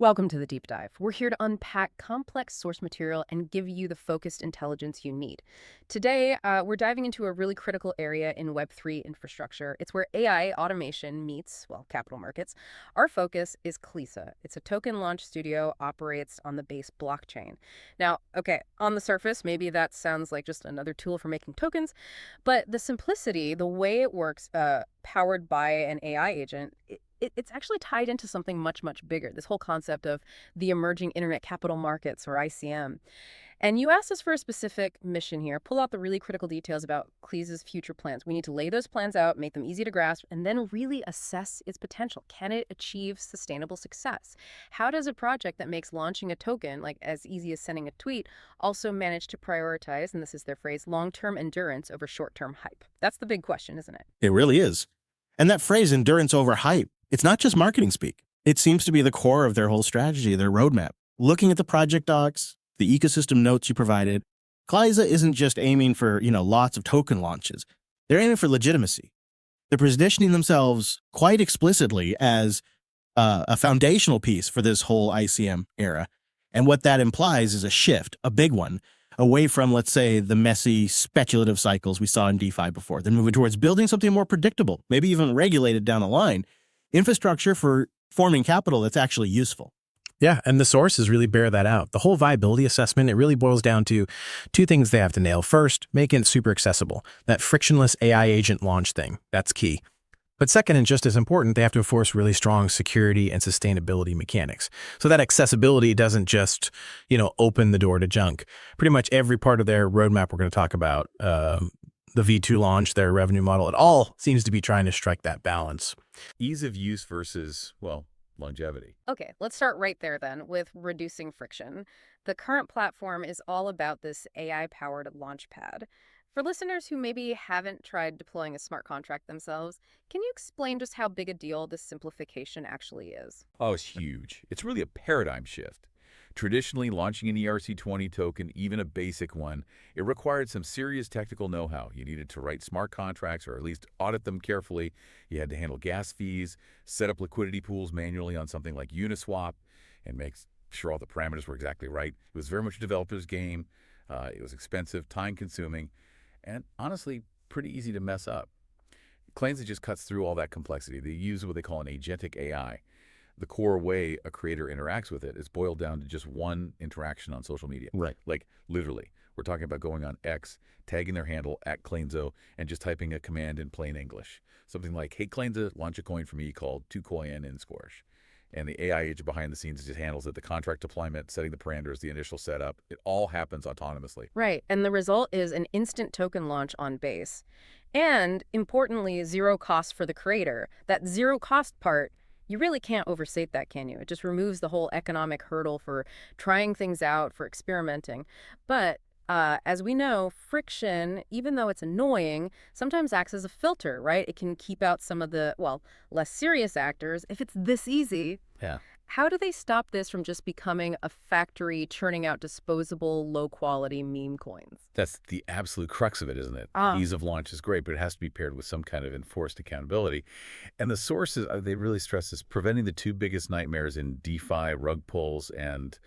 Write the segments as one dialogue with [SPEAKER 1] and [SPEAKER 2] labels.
[SPEAKER 1] Welcome to the Deep Dive. We're here to unpack complex source material and give you the focused intelligence you need. Today, we're diving into a really critical area in Web3 infrastructure. It's where AI automation meets, well, capital markets. Our focus is Cliza. It's a token launch studio, operates on the Base blockchain. Now, okay, on the surface, maybe that sounds like just another tool for making tokens, but the simplicity, the way it works, powered by an AI agent, it's actually tied into something much, much bigger, this whole concept of the emerging internet capital markets, or ICM. And you asked us for a specific mission here. Pull out the really critical details about Cleese's future plans. We need to lay those plans out, make them easy to grasp, and then really assess its potential. Can it achieve sustainable success? How does a project that makes launching a token, like as easy as sending a tweet, also manage to prioritize, and this is their phrase, long-term endurance over short-term hype? That's the big question, isn't it?
[SPEAKER 2] It really is. And that phrase, endurance over hype, it's not just marketing speak. It seems to be the core of their whole strategy, their roadmap. Looking at the project docs, the ecosystem notes you provided, Cliza isn't just aiming for, lots of token launches. They're aiming for legitimacy. They're positioning themselves quite explicitly as a foundational piece for this whole ICM era. And what that implies is a shift, a big one, away from, let's say, the messy, speculative cycles we saw in DeFi before. They're moving towards building something more predictable, maybe even regulated down the line. Infrastructure for forming capital that's actually useful.
[SPEAKER 3] Yeah, and the sources really bear that out. The whole viability assessment, it really boils down to two things they have to nail. First, making it super accessible. That frictionless AI agent launch thing, that's key. But second, and just as important, they have to enforce really strong security and sustainability mechanics. So that accessibility doesn't just, open the door to junk. Pretty much every part of their roadmap we're going to talk about, the V2 launch, their revenue model, it all seems to be trying to strike that balance.
[SPEAKER 4] Ease of use versus, well, longevity.
[SPEAKER 1] Okay, let's start right there then with reducing friction. The current platform is all about this AI-powered launchpad. For listeners who maybe haven't tried deploying a smart contract themselves, can you explain just how big a deal this simplification actually is?
[SPEAKER 4] Oh, it's huge. It's really a paradigm shift. Traditionally, launching an ERC20 token, even a basic one, it required some serious technical know-how. You needed to write smart contracts or at least audit them carefully. You had to handle gas fees, set up liquidity pools manually on something like Uniswap, and make sure all the parameters were exactly right. It was very much a developer's game. It was expensive, time-consuming, and honestly, pretty easy to mess up. Cliza just cuts through all that complexity. They use what they call an agentic AI. The core way a creator interacts with it is boiled down to just one interaction on social media.
[SPEAKER 2] Right.
[SPEAKER 4] Like, literally. We're talking about going on X, tagging their handle @Cliza, and just typing a command in plain English. Something like, hey, Cliza, launch a coin for me called 2coin in Squash. And the AI agent behind the scenes just handles it, the contract deployment, setting the parameters, the initial setup. It all happens autonomously.
[SPEAKER 1] Right, and the result is an instant token launch on Base. And, importantly, zero cost for the creator. That zero cost part, you really can't overstate that, can you? It just removes the whole economic hurdle for trying things out, for experimenting. But as we know, friction, even though it's annoying, sometimes acts as a filter, right? It can keep out some of the, well, less serious actors if it's this easy.
[SPEAKER 4] Yeah.
[SPEAKER 1] How do they stop this from just becoming a factory churning out disposable, low-quality meme coins?
[SPEAKER 4] That's the absolute crux of it, isn't it? Ease of launch is great, but it has to be paired with some kind of enforced accountability. And the sources, they really stress this, preventing the two biggest nightmares in DeFi, rug pulls, and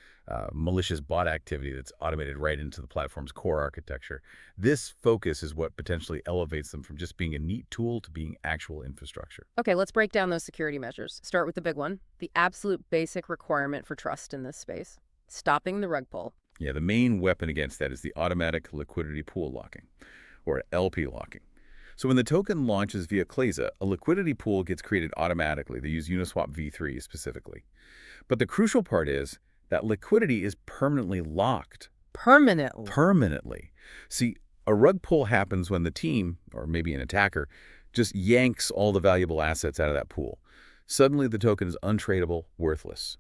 [SPEAKER 4] malicious bot activity that's automated right into the platform's core architecture. This focus is what potentially elevates them from just being a neat tool to being actual infrastructure.
[SPEAKER 1] Okay, let's break down those security measures. Start with the big one, the absolute basic requirement for trust in this space, stopping the rug pull.
[SPEAKER 4] Yeah, the main weapon against that is the automatic liquidity pool locking, or LP locking. So when the token launches via Cliza, a liquidity pool gets created automatically. They use Uniswap v3 specifically. But the crucial part is that liquidity is permanently locked.
[SPEAKER 1] Permanently?
[SPEAKER 4] Permanently. See, a rug pull happens when the team, or maybe an attacker, just yanks all the valuable assets out of that pool. Suddenly the token is untradeable, worthless.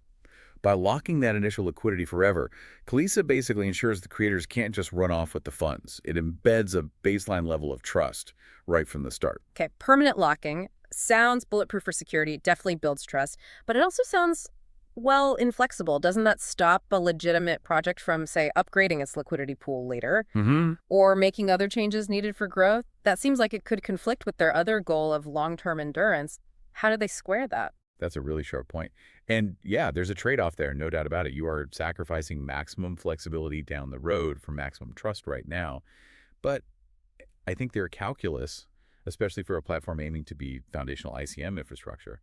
[SPEAKER 4] By locking that initial liquidity forever, Cliza basically ensures the creators can't just run off with the funds. It embeds a baseline level of trust right from the start.
[SPEAKER 1] Okay, permanent locking sounds bulletproof for security, definitely builds trust, but it also sounds, well, inflexible. Doesn't that stop a legitimate project from, say, upgrading its liquidity pool later or making other changes needed for growth? That seems like it could conflict with their other goal of long-term endurance. How do they square that?
[SPEAKER 4] That's a really sharp point. And yeah, there's a trade-off there, no doubt about it. You are sacrificing maximum flexibility down the road for maximum trust right now. But I think their calculus, especially for a platform aiming to be foundational ICM infrastructure,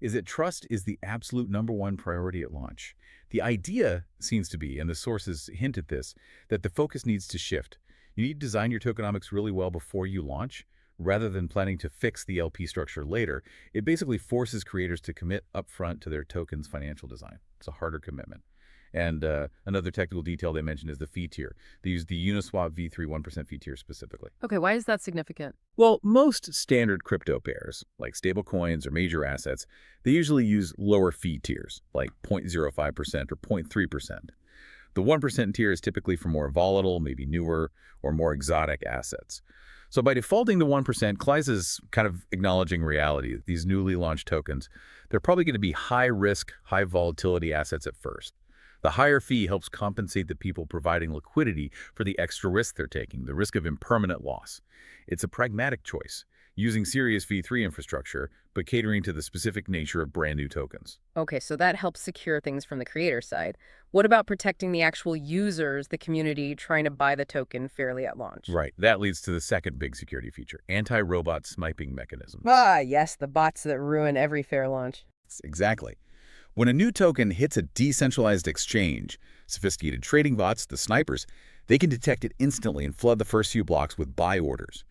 [SPEAKER 4] is that trust is the absolute #1 priority at launch. The idea seems to be, and the sources hint at this, that the focus needs to shift. You need to design your tokenomics really well before you launch, rather than planning to fix the LP structure later. It basically forces creators to commit upfront to their token's financial design. It's a harder commitment. And another technical detail they mentioned is the fee tier. They use the Uniswap V3 1% fee tier specifically.
[SPEAKER 1] Okay, why is that significant?
[SPEAKER 4] Well, most standard crypto pairs, like stablecoins or major assets, they usually use lower fee tiers, like 0.05% or 0.3%. The 1% tier is typically for more volatile, maybe newer, or more exotic assets. So by defaulting to 1%, Cliza is kind of acknowledging reality. These newly launched tokens, they're probably going to be high-risk, high-volatility assets at first. The higher fee helps compensate the people providing liquidity for the extra risk they're taking, the risk of impermanent loss. It's a pragmatic choice, using serious V3 infrastructure, but catering to the specific nature of brand new tokens.
[SPEAKER 1] Okay, so that helps secure things from the creator side. What about protecting the actual users, the community trying to buy the token fairly at launch?
[SPEAKER 4] Right. That leads to the second big security feature, anti-robot sniping mechanisms.
[SPEAKER 1] Ah, yes, the bots that ruin every fair launch.
[SPEAKER 4] Exactly. When a new token hits a decentralized exchange, sophisticated trading bots, the snipers, they can detect it instantly and flood the first few blocks with buy orders.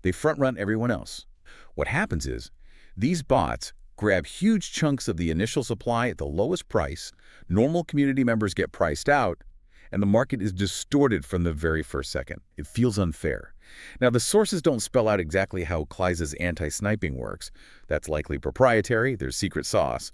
[SPEAKER 4] They front-run everyone else. What happens is, these bots grab huge chunks of the initial supply at the lowest price, normal community members get priced out, and the market is distorted from the very first second. It feels unfair. Now, the sources don't spell out exactly how Cliza's anti-sniping works. That's likely proprietary, there's secret sauce.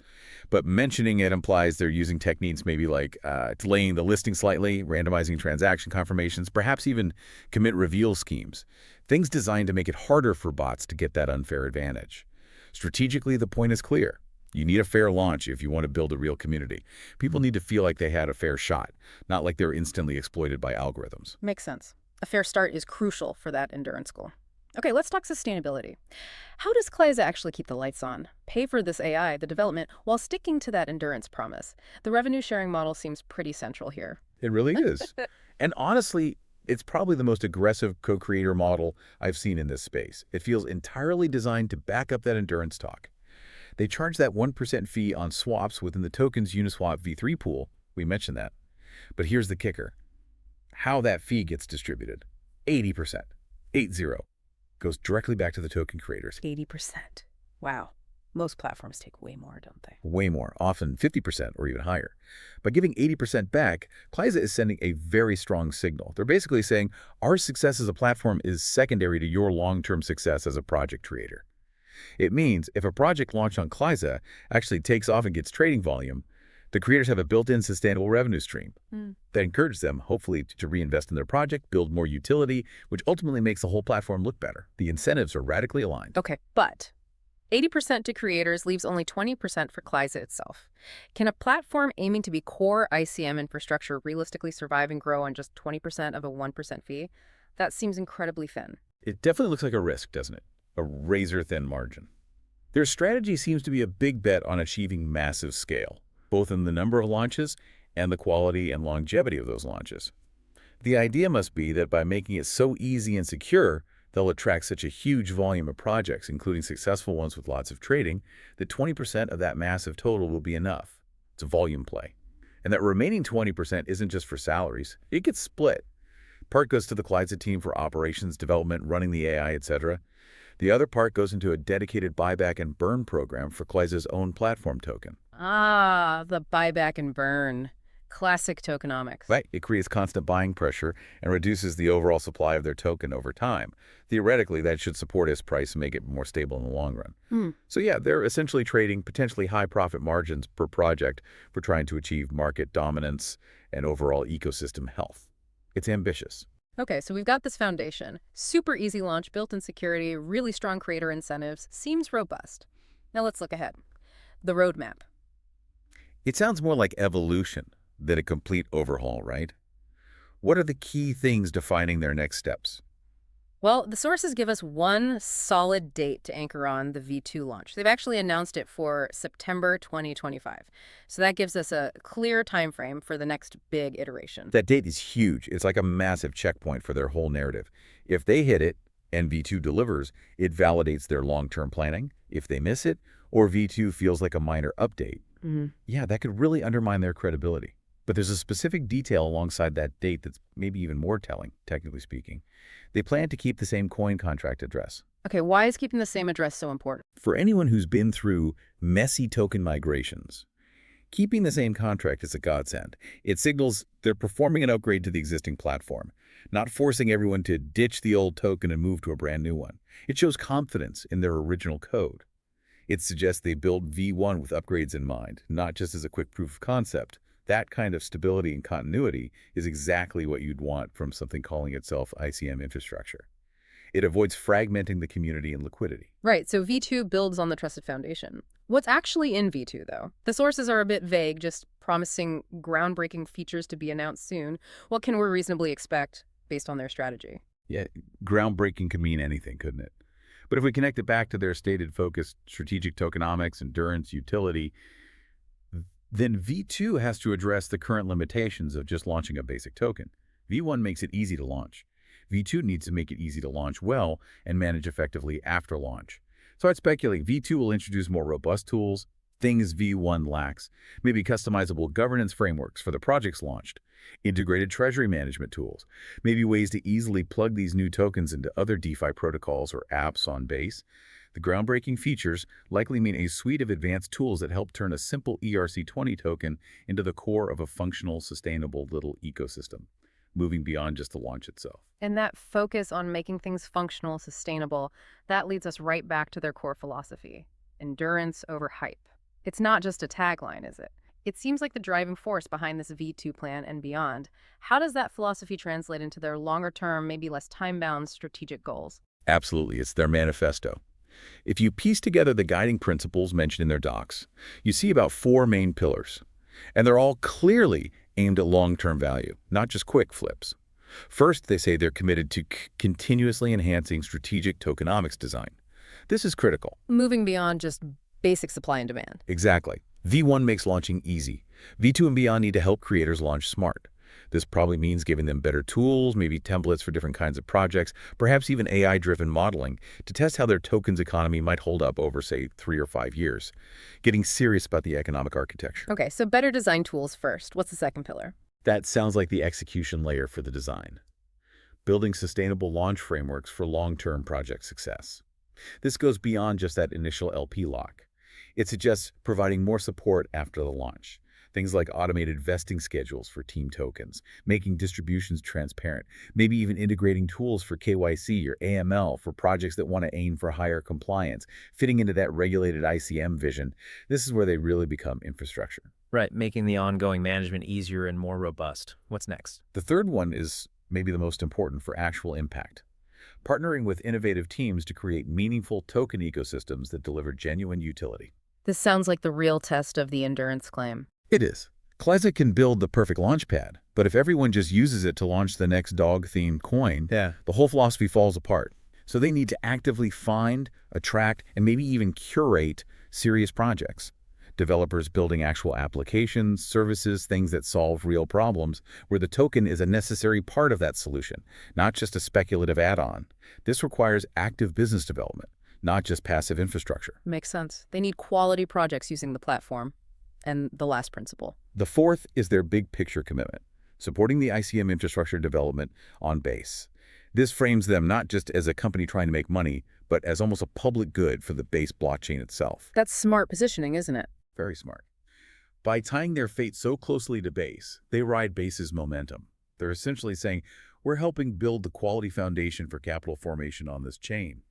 [SPEAKER 4] But mentioning it implies they're using techniques maybe like delaying the listing slightly, randomizing transaction confirmations, perhaps even commit reveal schemes. Things designed to make it harder for bots to get that unfair advantage. Strategically, the point is clear. You need a fair launch if you want to build a real community. People need to feel like they had a fair shot, not like they're instantly exploited by algorithms.
[SPEAKER 1] Makes sense. A fair start is crucial for that endurance goal. Okay, let's talk sustainability. How does Cliza actually keep the lights on, pay for this AI, the development, while sticking to that endurance promise? The revenue sharing model seems pretty central here.
[SPEAKER 4] It really is. And honestly, it's probably the most aggressive co-creator model I've seen in this space. It feels entirely designed to back up that endurance talk. They charge that 1% fee on swaps within the token's Uniswap V3 pool. We mentioned that. But here's the kicker. How that fee gets distributed. 80%, 80, goes directly back to the token creators.
[SPEAKER 1] 80%. Wow. Most platforms take way more, don't they?
[SPEAKER 4] Way more, often 50% or even higher. By giving 80% back, Cliza is sending a very strong signal. They're basically saying, our success as a platform is secondary to your long-term success as a project creator. It means if a project launched on Cliza actually takes off and gets trading volume, the creators have a built-in sustainable revenue stream that encourages them, hopefully, to reinvest in their project, build more utility, which ultimately makes the whole platform look better. The incentives are radically aligned.
[SPEAKER 1] Okay, but 80% to creators leaves only 20% for Cliza itself. Can a platform aiming to be core ICM infrastructure realistically survive and grow on just 20% of a 1% fee? That seems incredibly thin.
[SPEAKER 4] It definitely looks like a risk, doesn't it? A razor-thin margin. Their strategy seems to be a big bet on achieving massive scale, both in the number of launches and the quality and longevity of those launches. The idea must be that by making it so easy and secure, they'll attract such a huge volume of projects, including successful ones with lots of trading, that 20% of that massive total will be enough. It's a volume play. And that remaining 20% isn't just for salaries. It gets split. Part goes to the Cliza team for operations, development, running the AI, etc. The other part goes into a dedicated buyback and burn program for Cliza's own platform token.
[SPEAKER 1] Ah, the buyback and burn. Classic tokenomics.
[SPEAKER 4] Right. It creates constant buying pressure and reduces the overall supply of their token over time. Theoretically, that should support its price and make it more stable in the long run. So yeah, they're essentially trading potentially high profit margins per project for trying to achieve market dominance and overall ecosystem health. It's ambitious.
[SPEAKER 1] Okay, so we've got this foundation. Super easy launch, built-in security, really strong creator incentives. Seems robust. Now let's look ahead. The roadmap.
[SPEAKER 4] It sounds more like evolution than a complete overhaul, right? What are the key things defining their next steps?
[SPEAKER 1] Well, the sources give us one solid date to anchor on the V2 launch. They've actually announced it for September 2025. So that gives us a clear time frame for the next big iteration.
[SPEAKER 4] That date is huge. It's like a massive checkpoint for their whole narrative. If they hit it and V2 delivers, it validates their long-term planning. If they miss it, or V2 feels like a minor update, yeah, that could really undermine their credibility. But there's a specific detail alongside that date that's maybe even more telling, technically speaking. They plan to keep the same coin contract address.
[SPEAKER 1] Okay, why is keeping the same address so important?
[SPEAKER 4] For anyone who's been through messy token migrations, keeping the same contract is a godsend. It signals they're performing an upgrade to the existing platform, not forcing everyone to ditch the old token and move to a brand new one. It shows confidence in their original code. It suggests they build V1 with upgrades in mind, not just as a quick proof of concept. That kind of stability and continuity is exactly what you'd want from something calling itself ICM infrastructure. It avoids fragmenting the community and liquidity.
[SPEAKER 1] Right, so V2 builds on the trusted foundation. What's actually in V2, though? The sources are a bit vague, just promising groundbreaking features to be announced soon. What can we reasonably expect based on their strategy?
[SPEAKER 4] Yeah, groundbreaking could mean anything, couldn't it? But if we connect it back to their stated focus, strategic tokenomics, endurance, utility, then V2 has to address the current limitations of just launching a basic token. V1 makes it easy to launch. V2 needs to make it easy to launch well and manage effectively after launch. So I'd speculate V2 will introduce more robust tools, things V1 lacks, maybe customizable governance frameworks for the projects launched, integrated treasury management tools, maybe ways to easily plug these new tokens into other DeFi protocols or apps on Base. The groundbreaking features likely mean a suite of advanced tools that help turn a simple ERC20 token into the core of a functional, sustainable little ecosystem, moving beyond just the launch itself.
[SPEAKER 1] And that focus on making things functional, sustainable, that leads us right back to their core philosophy: endurance over hype. It's not just a tagline, is it? It seems like the driving force behind this V2 plan and beyond. How does that philosophy translate into their longer-term, maybe less time-bound strategic goals?
[SPEAKER 4] Absolutely, it's their manifesto. If you piece together the guiding principles mentioned in their docs, you see about 4 main pillars, and they're all clearly aimed at long-term value, not just quick flips. First, they say they're committed to continuously enhancing strategic tokenomics design. This is critical.
[SPEAKER 1] Moving beyond just basic supply and demand.
[SPEAKER 4] Exactly. V1 makes launching easy. V2 and beyond need to help creators launch smart. This probably means giving them better tools, maybe templates for different kinds of projects, perhaps even AI-driven modeling to test how their token's economy might hold up over, say, 3 or 5 years. Getting serious about the economic architecture.
[SPEAKER 1] Okay, so better design tools first. What's the second pillar?
[SPEAKER 4] That sounds like the execution layer for the design. Building sustainable launch frameworks for long-term project success. This goes beyond just that initial LP lock. It suggests providing more support after the launch. Things like automated vesting schedules for team tokens, making distributions transparent, maybe even integrating tools for KYC or AML for projects that want to aim for higher compliance, fitting into that regulated ICM vision. This is where they really become infrastructure.
[SPEAKER 3] Right, making the ongoing management easier and more robust. What's next?
[SPEAKER 4] The third one is maybe the most important for actual impact. Partnering with innovative teams to create meaningful token ecosystems that deliver genuine utility.
[SPEAKER 1] This sounds like the real test of the endurance claim.
[SPEAKER 4] It is. Cliza can build the perfect launchpad, but if everyone just uses it to launch the next dog-themed coin, the whole philosophy falls apart. So they need to actively find, attract, and maybe even curate serious projects. Developers building actual applications, services, things that solve real problems, where the token is a necessary part of that solution, not just a speculative add-on. This requires active business development, not just passive infrastructure.
[SPEAKER 1] Makes sense. They need quality projects using the platform. And the last principle.
[SPEAKER 4] The fourth is their big picture commitment, supporting the ICM infrastructure development on Base. This frames them not just as a company trying to make money, but as almost a public good for the Base blockchain itself.
[SPEAKER 1] That's smart positioning, isn't it?
[SPEAKER 4] Very smart. By tying their fate so closely to Base, they ride Base's momentum. They're essentially saying, we're helping build the quality foundation for capital formation on this chain.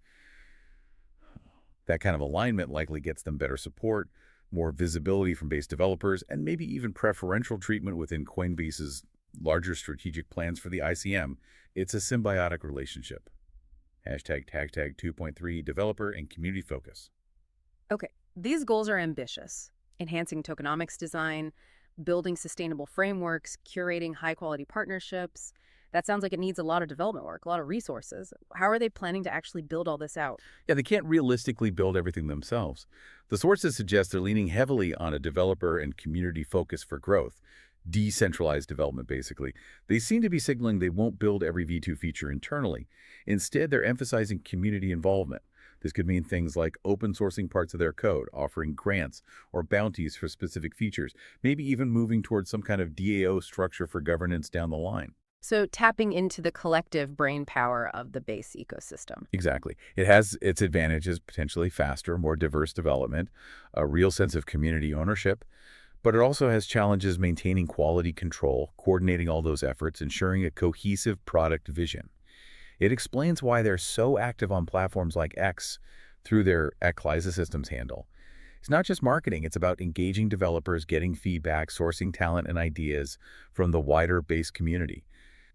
[SPEAKER 4] That kind of alignment likely gets them better support, more visibility from Base developers, and maybe even preferential treatment within Coinbase's larger strategic plans for the ICM. It's a symbiotic relationship. Hashtag 2.3 developer and community focus.
[SPEAKER 1] Okay, these goals are ambitious. Enhancing tokenomics design, building sustainable frameworks, curating high-quality partnerships. That sounds like it needs a lot of development work, a lot of resources. How are they planning to actually build all this out?
[SPEAKER 4] Yeah, they can't realistically build everything themselves. The sources suggest they're leaning heavily on a developer and community focus for growth. Decentralized development, basically. They seem to be signaling they won't build every V2 feature internally. Instead, they're emphasizing community involvement. This could mean things like open sourcing parts of their code, offering grants or bounties for specific features, maybe even moving towards some kind of DAO structure for governance down the line.
[SPEAKER 1] So tapping into the collective brain power of the base ecosystem.
[SPEAKER 4] Exactly. It has its advantages, potentially faster, more diverse development, a real sense of community ownership, but it also has challenges maintaining quality control, coordinating all those efforts, ensuring a cohesive product vision. It explains why they're so active on platforms like X through their Cliza Systems handle. It's not just marketing, it's about engaging developers, getting feedback, sourcing talent and ideas from the wider base community.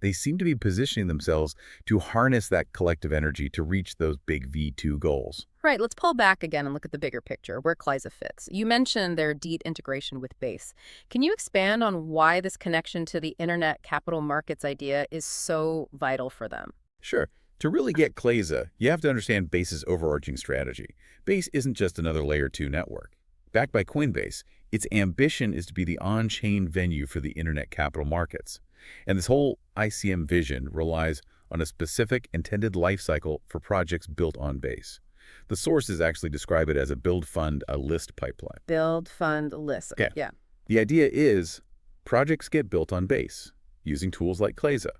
[SPEAKER 4] They seem to be positioning themselves to harness that collective energy to reach those big V2 goals.
[SPEAKER 1] Right, let's pull back again and look at the bigger picture, where Cliza fits. You mentioned their deep integration with Base. Can you expand on why this connection to the internet capital markets idea is so vital for them?
[SPEAKER 4] Sure. To really get Cliza, you have to understand Base's overarching strategy. Base isn't just another Layer 2 network. Backed by Coinbase, its ambition is to be the on-chain venue for the internet capital markets. And this whole ICM vision relies on a specific intended lifecycle for projects built on Base. The sources actually describe it as a build, fund, a list pipeline.
[SPEAKER 1] Build, fund, list.
[SPEAKER 4] Okay.
[SPEAKER 1] Yeah.
[SPEAKER 4] The idea is projects get built on Base using tools like Cliza.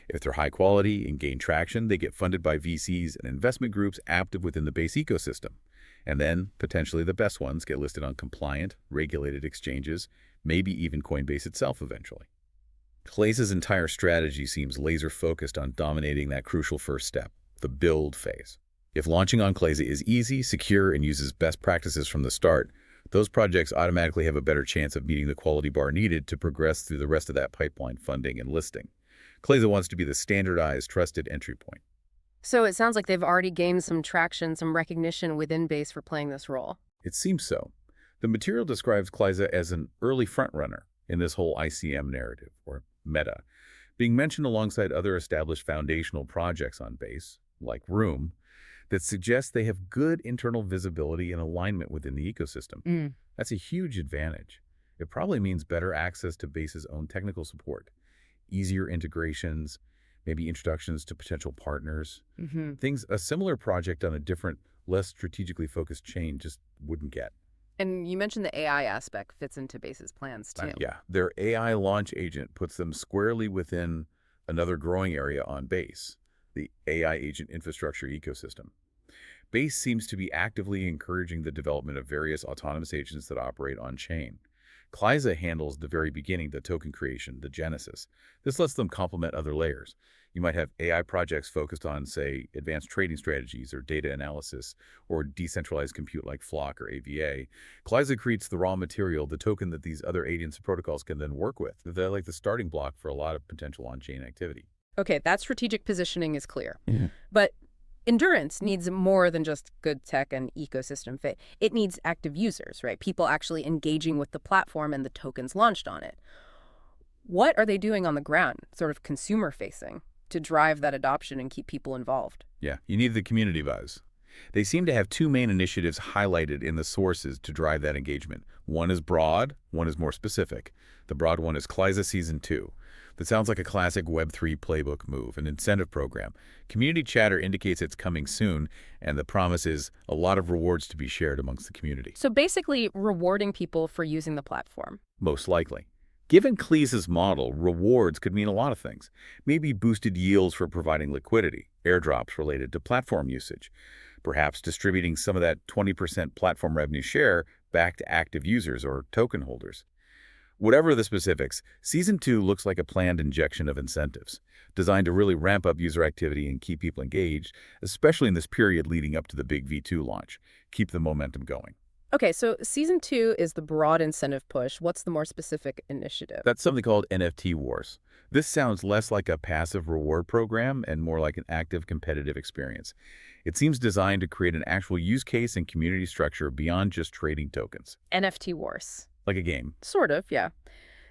[SPEAKER 4] If they're high quality and gain traction, they get funded by VCs and investment groups active within the Base ecosystem. And then, potentially the best ones get listed on compliant, regulated exchanges, maybe even Coinbase itself eventually. Cliza's entire strategy seems laser-focused on dominating that crucial first step, the build phase. If launching on Cliza is easy, secure, and uses best practices from the start, those projects automatically have a better chance of meeting the quality bar needed to progress through the rest of that pipeline funding and listing. Cliza wants to be the standardized, trusted entry point.
[SPEAKER 1] So it sounds like they've already gained some traction, some recognition within Base for playing this role.
[SPEAKER 4] It seems so. The material describes Cliza as an early frontrunner in this whole ICM narrative, or meta, being mentioned alongside other established foundational projects on Base, like Room, that suggests they have good internal visibility and alignment within the ecosystem. That's a huge advantage. It probably means better access to Base's own technical support, easier integrations, maybe introductions to potential partners, things a similar project on a different, less strategically focused chain just wouldn't get.
[SPEAKER 1] And you mentioned the AI aspect fits into Base's plans, too.
[SPEAKER 4] Yeah, their AI launch agent puts them squarely within another growing area on Base, the AI agent infrastructure ecosystem. Base seems to be actively encouraging the development of various autonomous agents that operate on-chain. Cliza handles the very beginning, the token creation, the genesis. This lets them complement other layers. You might have AI projects focused on, say, advanced trading strategies or data analysis or decentralized compute like Flock or AVA. Cliza creates the raw material, the token that these other agents and protocols can then work with. They're like the starting block for a lot of potential on-chain activity.
[SPEAKER 1] Okay, that strategic positioning is clear. But endurance needs more than just good tech and ecosystem fit. It needs active users, right? People actually engaging with the platform and the tokens launched on it. What are they doing on the ground, sort of consumer-facing, to drive that adoption and keep people involved?
[SPEAKER 4] Yeah, you need the community buzz. They seem to have two main initiatives highlighted in the sources to drive that engagement. One is broad, one is more specific. The broad one is Cliza Season 2. That sounds like a classic Web3 playbook move, an incentive program. Community chatter indicates it's coming soon, and the promise is a lot of rewards to be shared amongst the community.
[SPEAKER 1] So basically rewarding people for using the platform.
[SPEAKER 4] Most likely. Given Cliza's model, rewards could mean a lot of things. Maybe boosted yields for providing liquidity, airdrops related to platform usage, perhaps distributing some of that 20% platform revenue share back to active users or token holders. Whatever the specifics, Season 2 looks like a planned injection of incentives, designed to really ramp up user activity and keep people engaged, especially in this period leading up to the big V2 launch. Keep the momentum going.
[SPEAKER 1] Okay, so Season 2 is the broad incentive push. What's the more specific initiative?
[SPEAKER 4] That's something called NFT Wars. This sounds less like a passive reward program and more like an active competitive experience. It seems designed to create an actual use case and community structure beyond just trading tokens.
[SPEAKER 1] NFT Wars.
[SPEAKER 4] Like a game.
[SPEAKER 1] Sort of, yeah.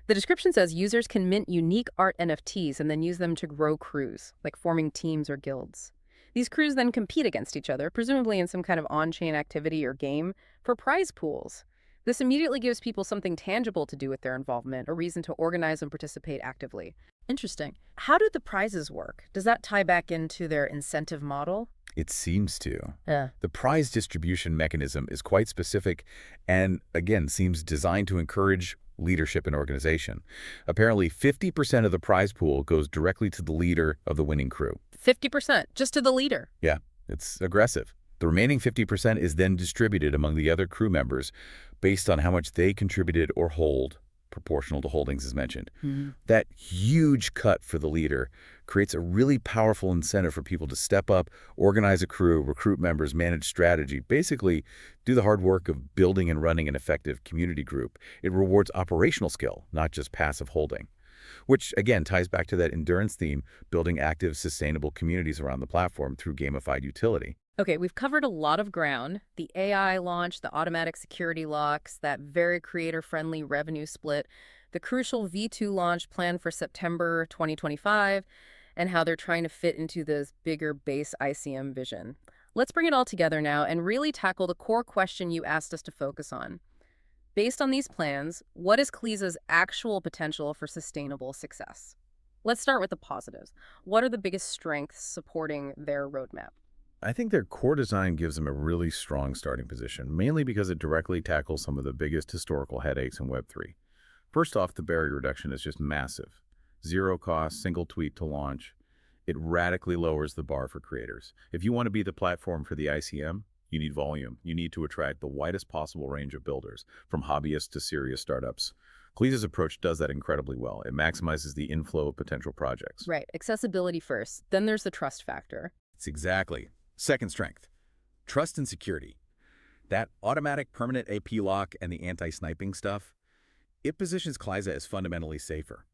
[SPEAKER 1] The description says users can mint unique art NFTs and then use them to grow crews, like forming teams or guilds. These crews then compete against each other, presumably in some kind of on-chain activity or game, for prize pools. This immediately gives people something tangible to do with their involvement, a reason to organize and participate actively. Interesting. How do the prizes work? Does that tie back into their incentive model?
[SPEAKER 4] It seems to.
[SPEAKER 1] Yeah.
[SPEAKER 4] The prize distribution mechanism is quite specific and, again, seems designed to encourage leadership and organization. Apparently, 50% of the prize pool goes directly to the leader of the winning crew.
[SPEAKER 1] 50%, just to the leader.
[SPEAKER 4] Yeah, it's aggressive. The remaining 50% is then distributed among the other crew members based on how much they contributed or hold, proportional to holdings as mentioned. That huge cut for the leader creates a really powerful incentive for people to step up, organize a crew, recruit members, manage strategy, basically do the hard work of building and running an effective community group. It rewards operational skill, not just passive holding, which again ties back to that endurance theme, building active, sustainable communities around the platform through gamified utility.
[SPEAKER 1] Okay, we've covered a lot of ground. The AI launch, the automatic security locks, that very creator-friendly revenue split, the crucial V2 launch planned for September 2025, and how they're trying to fit into this bigger base ICM vision. Let's bring it all together now and really tackle the core question you asked us to focus on. Based on these plans, what is Cliza's actual potential for sustainable success? Let's start with the positives. What are the biggest strengths supporting their roadmap?
[SPEAKER 4] I think their core design gives them a really strong starting position, mainly because it directly tackles some of the biggest historical headaches in Web3. First off, the barrier reduction is just massive. Zero cost, single tweet to launch. It radically lowers the bar for creators. If you want to be the platform for the ICM, you need volume. You need to attract the widest possible range of builders, from hobbyists to serious startups. Cliza's approach does that incredibly well. It maximizes the inflow of potential projects.
[SPEAKER 1] Right, accessibility first, then there's the trust factor.
[SPEAKER 4] It's exactly. Second strength, trust and security. That automatic permanent AP lock and the anti-sniping stuff, it positions Cliza as fundamentally safer.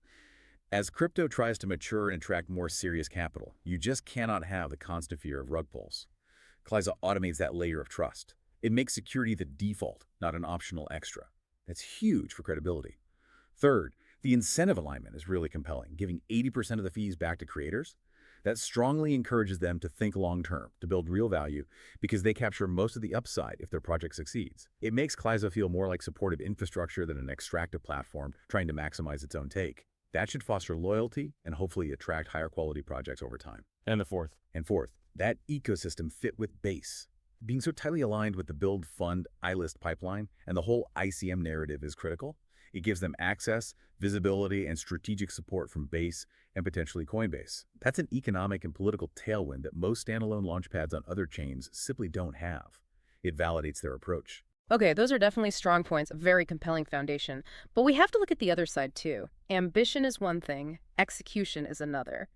[SPEAKER 4] As crypto tries to mature and attract more serious capital, you just cannot have the constant fear of rug pulls. Cliza automates that layer of trust. It makes security the default, not an optional extra. That's huge for credibility. Third, the incentive alignment is really compelling, giving 80% of the fees back to creators. That strongly encourages them to think long-term, to build real value, because they capture most of the upside if their project succeeds. It makes Cliza feel more like supportive infrastructure than an extractive platform trying to maximize its own take. That should foster loyalty and hopefully attract higher quality projects over time.
[SPEAKER 3] And the fourth.
[SPEAKER 4] And fourth, that ecosystem fit with Base. Being so tightly aligned with the build, fund, iList pipeline and the whole ICM narrative is critical. It gives them access, visibility, and strategic support from Base and potentially Coinbase. That's an economic and political tailwind that most standalone launchpads on other chains simply don't have. It validates their approach.
[SPEAKER 1] Okay, those are definitely strong points, a very compelling foundation. But we have to look at the other side too. Ambition is one thing, execution is another.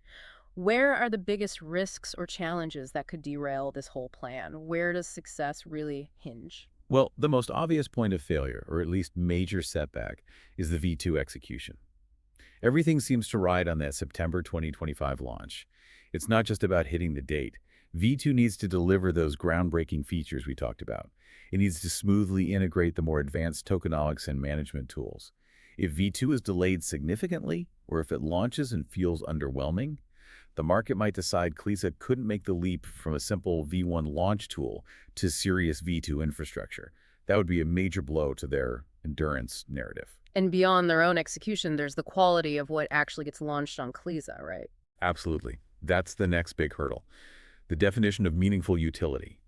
[SPEAKER 1] Where are the biggest risks or challenges that could derail this whole plan? Where does success really hinge?
[SPEAKER 4] Well, the most obvious point of failure, or at least major setback, is the V2 execution. Everything seems to ride on that September 2025 launch. It's not just about hitting the date. V2 needs to deliver those groundbreaking features we talked about. It needs to smoothly integrate the more advanced tokenomics and management tools. If V2 is delayed significantly, or if it launches and feels underwhelming, the market might decide Cliza couldn't make the leap from a simple V1 launch tool to serious V2 infrastructure. That would be a major blow to their endurance narrative.
[SPEAKER 1] And beyond their own execution, there's the quality of what actually gets launched on Cliza, right?
[SPEAKER 4] Absolutely. That's the next big hurdle. The definition of meaningful utility.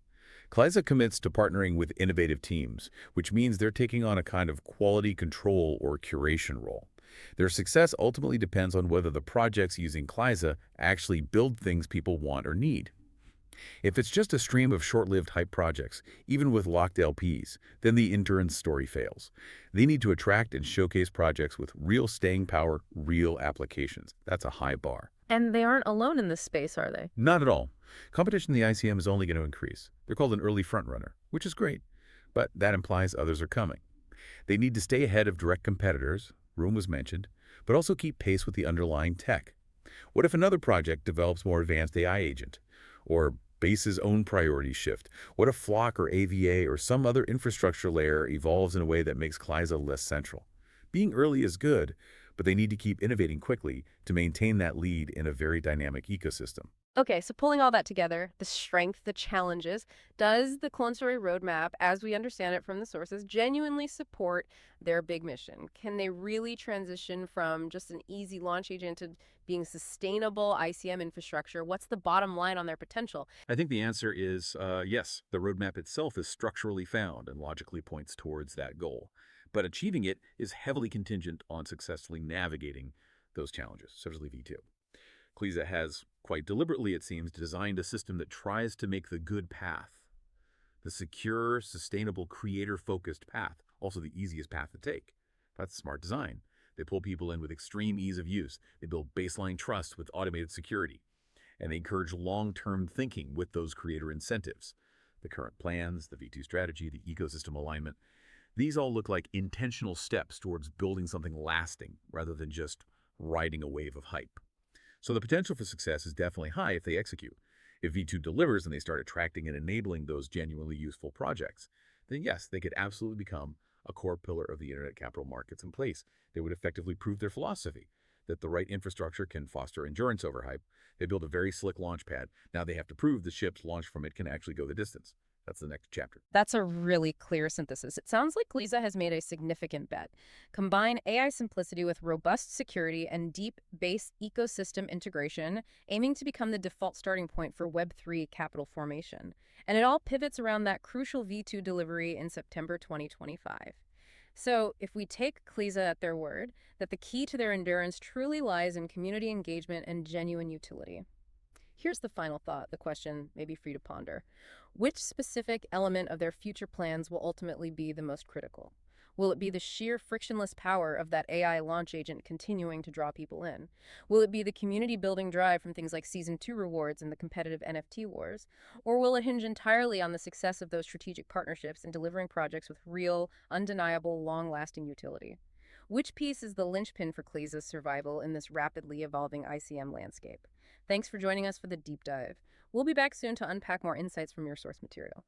[SPEAKER 4] Cliza commits to partnering with innovative teams, which means they're taking on a kind of quality control or curation role. Their success ultimately depends on whether the projects using Cliza actually build things people want or need. If it's just a stream of short-lived hype projects, even with locked LPs, then the endurance story fails. They need to attract and showcase projects with real staying power, real applications. That's a high bar.
[SPEAKER 1] And they aren't alone in this space, are they?
[SPEAKER 4] Not at all. Competition in the ICM is only going to increase. They're called an early frontrunner, which is great, but that implies others are coming. They need to stay ahead of direct competitors, Room was mentioned, but also keep pace with the underlying tech. What if another project develops more advanced AI agent? Or Base's own priorities shift? What if Flock or AVA or some other infrastructure layer evolves in a way that makes Cliza less central? Being early is good, but they need to keep innovating quickly to maintain that lead in a very dynamic ecosystem.
[SPEAKER 1] Okay, so pulling all that together, the strength, the challenges, does the Clone Story roadmap, as we understand it from the sources, genuinely support their big mission? Can they really transition from just an easy launch agent to being sustainable ICM infrastructure? What's the bottom line on their potential?
[SPEAKER 4] I think the answer is yes. The roadmap itself is structurally sound and logically points towards that goal. But achieving it is heavily contingent on successfully navigating those challenges, especially V2. Cliza has, quite deliberately it seems, designed a system that tries to make the good path, the secure, sustainable, creator-focused path, also the easiest path to take. That's smart design. They pull people in with extreme ease of use. They build baseline trust with automated security. And they encourage long-term thinking with those creator incentives. The current plans, the V2 strategy, the ecosystem alignment, these all look like intentional steps towards building something lasting rather than just riding a wave of hype. So the potential for success is definitely high if they execute. If V2 delivers and they start attracting and enabling those genuinely useful projects, then yes, they could absolutely become a core pillar of the internet capital markets in place. They would effectively prove their philosophy that the right infrastructure can foster endurance over hype. They build a very slick launch pad. Now they have to prove the ships launched from it can actually go the distance. That's the next chapter.
[SPEAKER 1] That's a really clear synthesis. It sounds like Lisa has made a significant bet. Combine AI simplicity with robust security and deep base ecosystem integration, aiming to become the default starting point for Web3 capital formation. And it all pivots around that crucial V2 delivery in September 2025. So, if we take Cliza at their word, that the key to their endurance truly lies in community engagement and genuine utility. Here's the final thought, the question maybe for you to ponder. Which specific element of their future plans will ultimately be the most critical? Will it be the sheer frictionless power of that AI launch agent continuing to draw people in? Will it be the community building drive from things like Season 2 rewards and the competitive NFT wars? Or will it hinge entirely on the success of those strategic partnerships and delivering projects with real, undeniable, long-lasting utility? Which piece is the linchpin for Cliza's survival in this rapidly evolving ICM landscape? Thanks for joining us for the deep dive. We'll be back soon to unpack more insights from your source material.